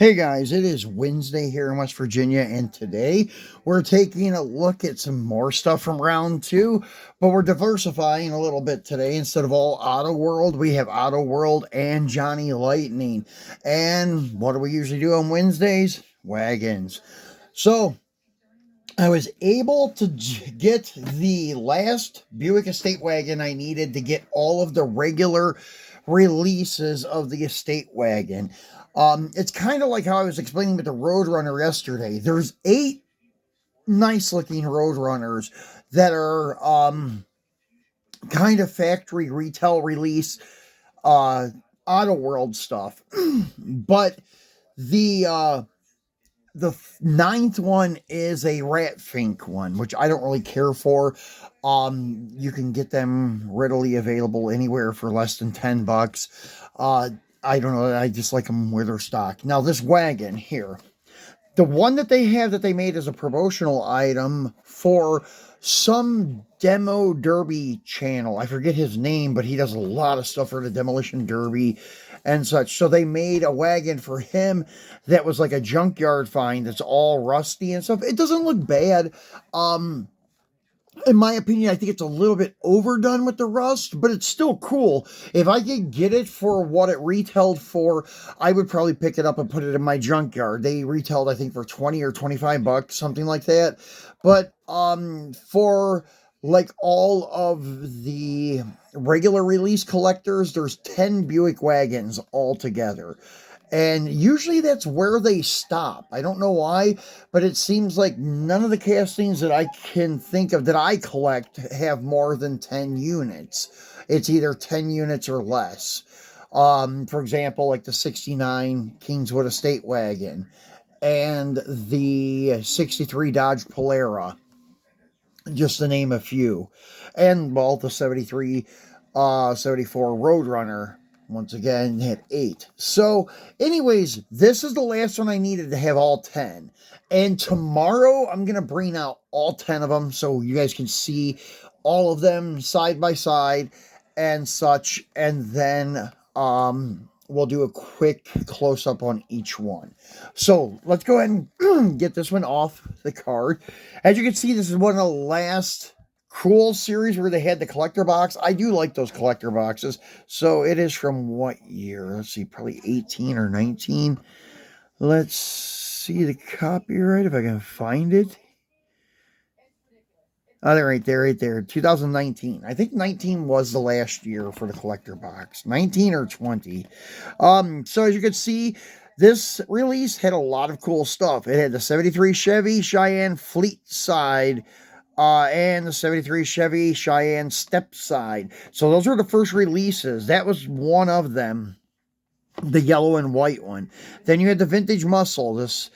Hey guys, it is Wednesday here in West Virginia, and today we're taking a look at some more stuff from round two, but we're diversifying a little bit today. Instead of all Autoworld, we have Autoworld and Johnny Lightning. And what do we usually do on Wednesdays? Wagons. So I was able to get the last Buick Estate wagon I needed to get all of the regular releases of the Estate wagon. It's kind of like how I was explaining with the Roadrunner yesterday. There's 8 nice looking Roadrunners that are kind of factory retail release Auto World stuff. But the ninth one is a rat fink one, which I don't really care for. You can get them readily available anywhere for less than $10. I don't know. I just like them where they're stock. Now, this wagon here, the one that they have that they made as a promotional item for some demo derby channel. I forget his name, but he does a lot of stuff for the demolition derby and such. So they made a wagon for him that was like a junkyard find that's all rusty and stuff. It doesn't look bad. In my opinion, I think it's a little bit overdone with the rust, but it's still cool. If I could get it for what it retailed for, I would probably pick it up and put it in my junkyard. They retailed, I think, for 20 or 25 bucks, something like that. But for like all of the regular release collectors, there's 10 Buick wagons altogether. And usually that's where they stop. I don't know why, but it seems like none of the castings that I can think of that I collect have more than 10 units. It's either 10 units or less. For example, like the 69 Kingswood Estate wagon and the 63 Dodge Polara, just to name a few. And, well, the 73, 74 Roadrunner, once again, had 8. So, anyways, this is the last one I needed to have all 10. And tomorrow, I'm going to bring out all 10 of them so you guys can see all of them side by side and such. And then we'll do a quick close-up on each one. So, let's go ahead and get this one off the card. As you can see, this is one of the last cool series where they had the collector box. I do like those collector boxes. So it is from what year? Let's see, probably 18 or 19. Let's see the copyright if I can find it. Oh, they're right there. 2019. I think 19 was the last year for the collector box. 19 or 20. So as you can see, this release had a lot of cool stuff. It had the 73 Chevy Cheyenne Fleet side, and the 73 Chevy Cheyenne step side. So those were the first releases. That was one of them, the yellow and white one. Then you had the vintage muscle, this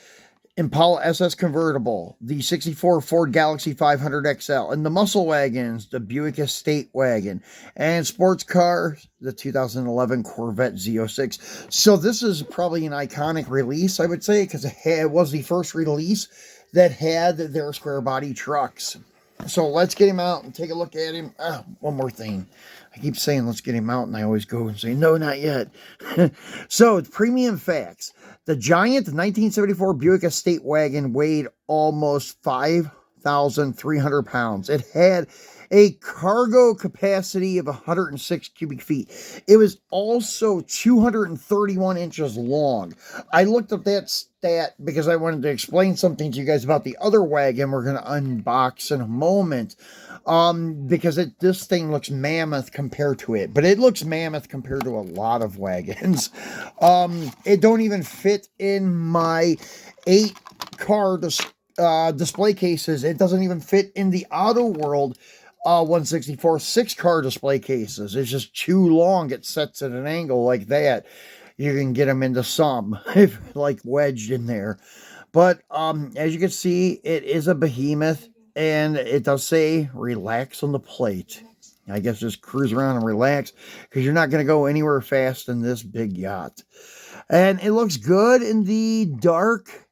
Impala SS convertible, the 64 Ford Galaxy 500 XL, and the muscle wagons, the Buick Estate wagon, and sports car, the 2011 Corvette Z06. So this is probably an iconic release, I would say, because it was the first release that had their square body trucks. So let's get him out and take a look at him. One more thing. I keep saying let's get him out, and I always go and say, no, not yet. So, premium facts. The giant 1974 Buick Estate wagon weighed almost 5,300 pounds. It had a cargo capacity of 106 cubic feet. It was also 231 inches long. I looked up that stat because I wanted to explain something to you guys about the other wagon we're going to unbox in a moment. Because this thing looks mammoth compared to it, but it looks mammoth compared to a lot of wagons. It don't even fit in my 8-car display cases. It doesn't even fit in the Autoworld 164 6-car display cases. It's just too long. It sets at an angle like that. You can get them into some, if like wedged in there. But as you can see, it is a behemoth. And it does say, relax on the plate. I guess just cruise around and relax, because you're not going to go anywhere fast in this big yacht. And it looks good in the dark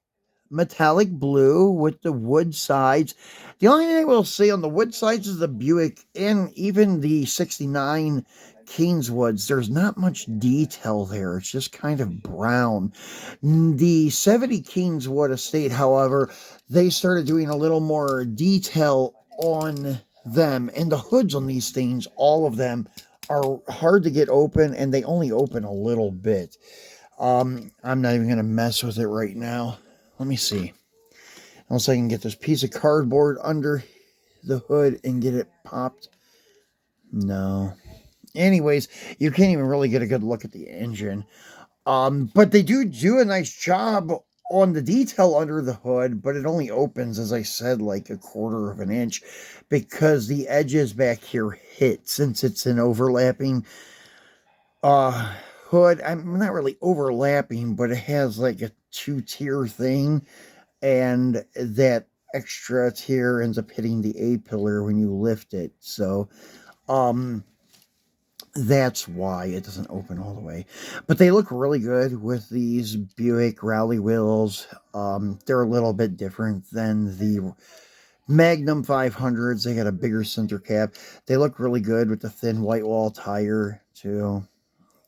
metallic blue with the wood sides. The only thing I will say on the wood sides is the Buick and even the 69 Kingswoods, there's not much detail there. It's just kind of brown. The 70 Kingswood estate, however, they started doing a little more detail on them. And the hoods on these things, all of them, are hard to get open, and they only open a little bit. I'm not even going to mess with it right now. Let me see. Unless I can get this piece of cardboard under the hood and get it popped. No. Anyways, you can't even really get a good look at the engine. But they do a nice job on the detail under the hood, but it only opens, as I said, like a quarter of an inch because the edges back here hit since it's an overlapping hood. I'm not really overlapping, but it has like a 2-tier thing, and that extra tier ends up hitting the A-pillar when you lift it. So, that's why it doesn't open all the way. But they look really good with these Buick rally wheels. They're a little bit different than the Magnum 500s. They got a bigger center cap. They look really good with the thin white wall tire too.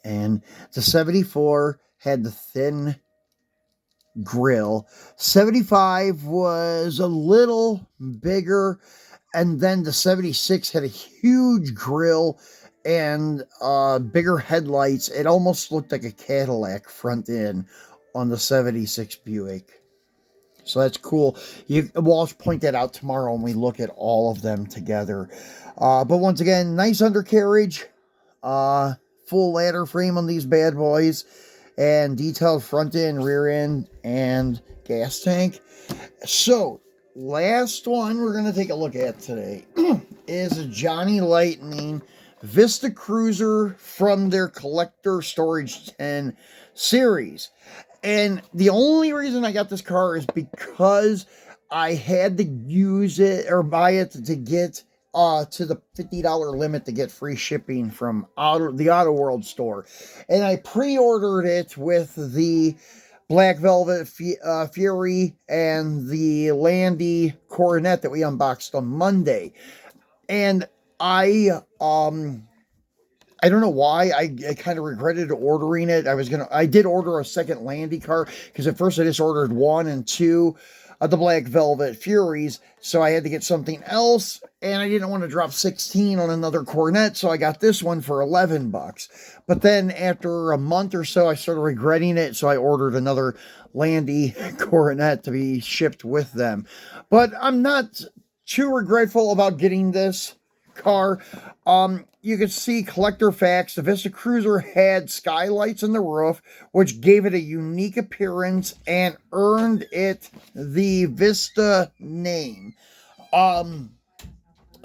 And the 74 had the thin grill. 75 was a little bigger. And then the 76 had a huge grill and bigger headlights. It almost looked like a Cadillac front end on the 76 Buick. So that's cool. We'll point that out tomorrow when we look at all of them together. But once again, nice undercarriage. Full ladder frame on these bad boys. And detailed front end, rear end, and gas tank. So, last one we're going to take a look at today is a Johnny Lightning Vista Cruiser from their Collector Storage 10 series. And the only reason I got this car is because I had to use it or buy it to get to the $50 limit to get free shipping from the Autoworld store. And I pre-ordered it with the Black Velvet Fury and the Landy Coronet that we unboxed on Monday. And I don't know why. I kind of regretted ordering it. I did order a second Landy car because at first I just ordered 1 and 2 of the Black Velvet Furies, so I had to get something else, and I didn't want to drop 16 on another Coronet, so I got this one for $11. But then after a month or so, I started regretting it, so I ordered another Landy Coronet to be shipped with them. But I'm not too regretful about getting this car. You can see collector facts. The Vista Cruiser had skylights in the roof, which gave it a unique appearance and earned it the Vista name.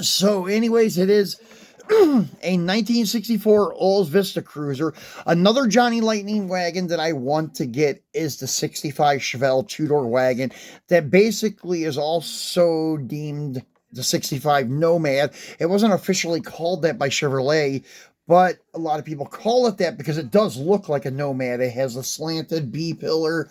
So anyways, it is a 1964 Olds Vista Cruiser. Another Johnny Lightning wagon that I want to get is the 65 Chevelle two-door wagon that basically is also deemed the 65 Nomad. It wasn't officially called that by Chevrolet, but a lot of people call it that because it does look like a Nomad. It has a slanted B-pillar,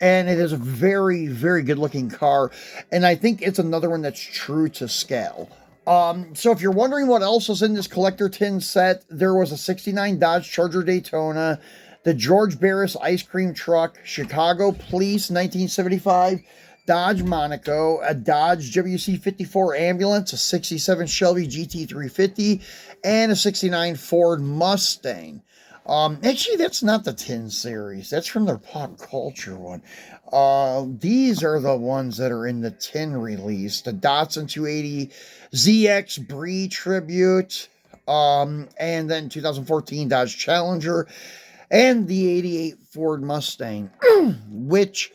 and it is a very, very good-looking car, and I think it's another one that's true to scale. So if you're wondering what else was in this collector tin set, there was a 69 Dodge Charger Daytona, the George Barris ice cream truck, Chicago Police 1975, Dodge Monaco, a Dodge WC-54 ambulance, a 67 Shelby GT350, and a 69 Ford Mustang. Actually, that's not the 10 series. That's from their pop culture one. These are the ones that are in the 10 release. The Datsun 280 ZX Bree Tribute, and then 2014 Dodge Challenger, and the 88 Ford Mustang, which,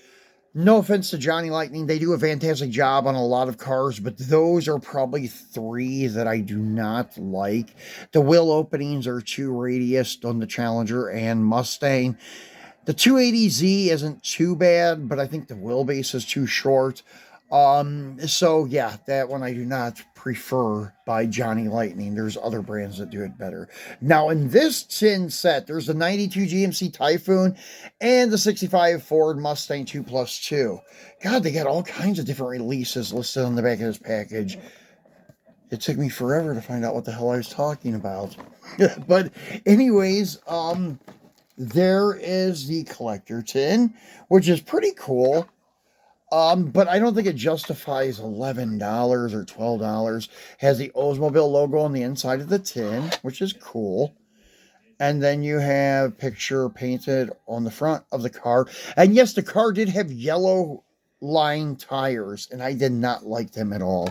no offense to Johnny Lightning, they do a fantastic job on a lot of cars, but those are probably 3 that I do not like. The wheel openings are too radius on the Challenger and Mustang. The 280Z isn't too bad, but I think the wheelbase is too short. So yeah, that one I do not prefer by Johnny Lightning. There's other brands that do it better. Now in this tin set, there's the 92 GMC Typhoon and the 65 Ford Mustang 2+2. God, they got all kinds of different releases listed on the back of this package. It took me forever to find out what the hell I was talking about. But anyways, there is the collector tin, which is pretty cool. But I don't think it justifies $11 or $12. Has the Oldsmobile logo on the inside of the tin, which is cool. And then you have picture painted on the front of the car. And yes, the car did have yellow line tires, and I did not like them at all.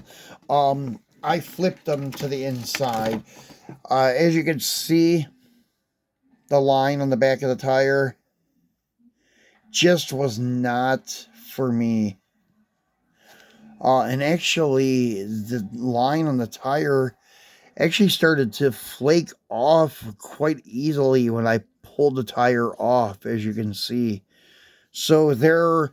I flipped them to the inside. As you can see, the line on the back of the tire just was not for me. And actually, the line on the tire actually started to flake off quite easily when I pulled the tire off, as you can see. So their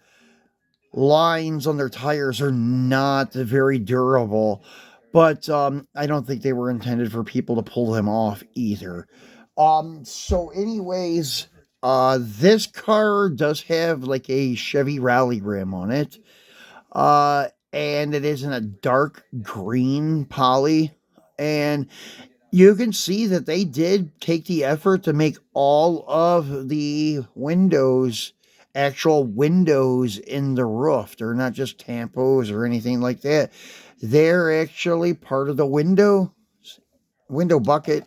lines on their tires are not very durable, but I don't think they were intended for people to pull them off either. So anyways, this car does have like a Chevy Rally rim on it. And it is in a dark green poly. And you can see that they did take the effort to make all of the windows actual windows in the roof. They're not just tampos or anything like that. They're actually part of the window bucket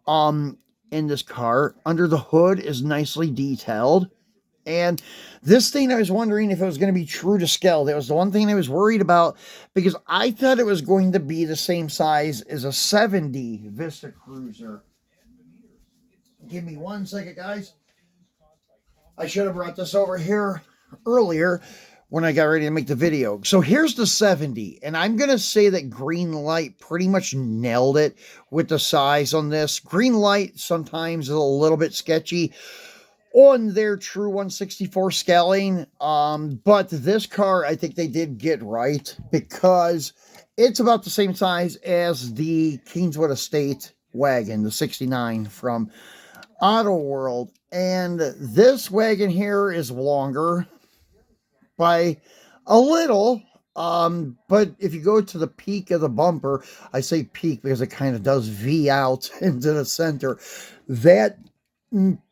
in this car. Under the hood is nicely detailed. And this thing, I was wondering if it was going to be true to scale. That was the one thing I was worried about, because I thought it was going to be the same size as a 70 Vista Cruiser. Give me 1 second, guys. I should have brought this over here earlier when I got ready to make the video. So here's the 70, and I'm going to say that Greenlight pretty much nailed it with the size on this. Greenlight sometimes is a little bit sketchy on their true 164 scaling, but this car I think they did get right, because it's about the same size as the Kingswood Estate wagon, the 69 from Autoworld, and this wagon here is longer by a little. But if you go to the peak of the bumper, I say peak because it kind of does V out into the center, that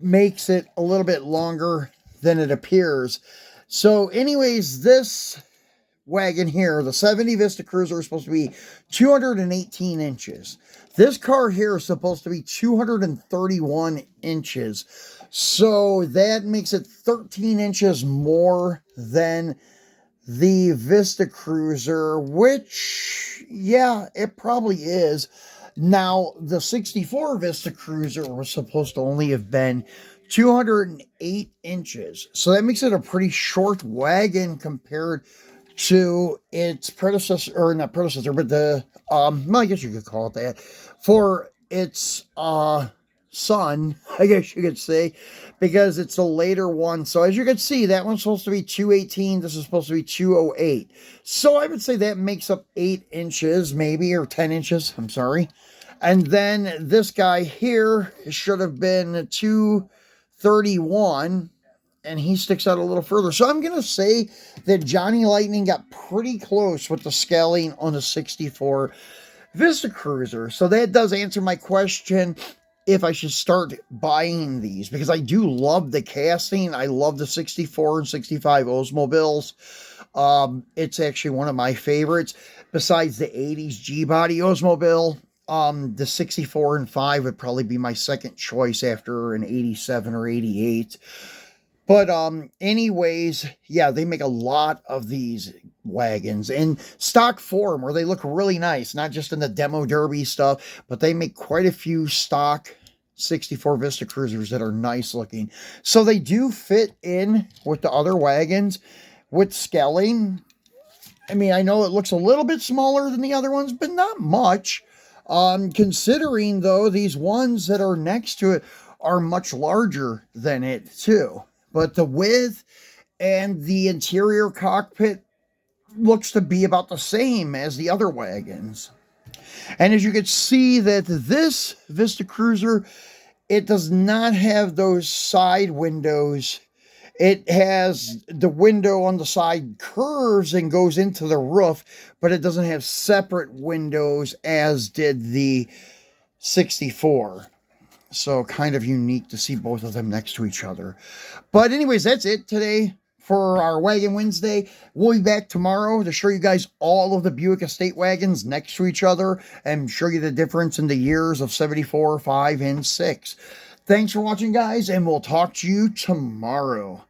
makes it a little bit longer than it appears. So anyways, this wagon here, the 70 Vista Cruiser, is supposed to be 218 inches. This car here is supposed to be 231 inches. So that makes it 13 inches more than the Vista Cruiser, which, yeah, it probably is. Now, the 64 Vista Cruiser was supposed to only have been 208 inches. So that makes it a pretty short wagon compared to its predecessor, or not predecessor, but the, well, I guess you could call it that, for its, son, I guess you could say, because it's a later one. So as you can see, that one's supposed to be 218. This is supposed to be 208. So I would say that makes up 8 inches, maybe, or 10 inches. I'm sorry. And then this guy here should have been 231, and he sticks out a little further. So I'm going to say that Johnny Lightning got pretty close with the scaling on the 64 Vista Cruiser. So that does answer my question if I should start buying these, because I do love the casting. I love the 64 and 65 Oldsmobiles. It's actually one of my favorites. Besides the 80s G-Body Oldsmobile, the 64 and 5 would probably be my second choice after an 87 or 88. But anyways, yeah, they make a lot of these wagons in stock form where they look really nice, not just in the demo derby stuff, but they make quite a few stock 64 Vista Cruisers that are nice looking. So they do fit in with the other wagons with scaling. I mean, I know it looks a little bit smaller than the other ones, but not much. Considering, though, these ones that are next to it are much larger than it, too. But the width and the interior cockpit looks to be about the same as the other wagons. And as you can see, that this Vista Cruiser, it does not have those side windows It has the window on the side curves and goes into the roof, but it doesn't have separate windows as did the 64. So kind of unique to see both of them next to each other. But anyways, that's it today for our Wagon Wednesday. We'll be back tomorrow to show you guys all of the Buick Estate wagons next to each other and show you the difference in the years of 74, 5, and 6. Thanks for watching, guys, and we'll talk to you tomorrow.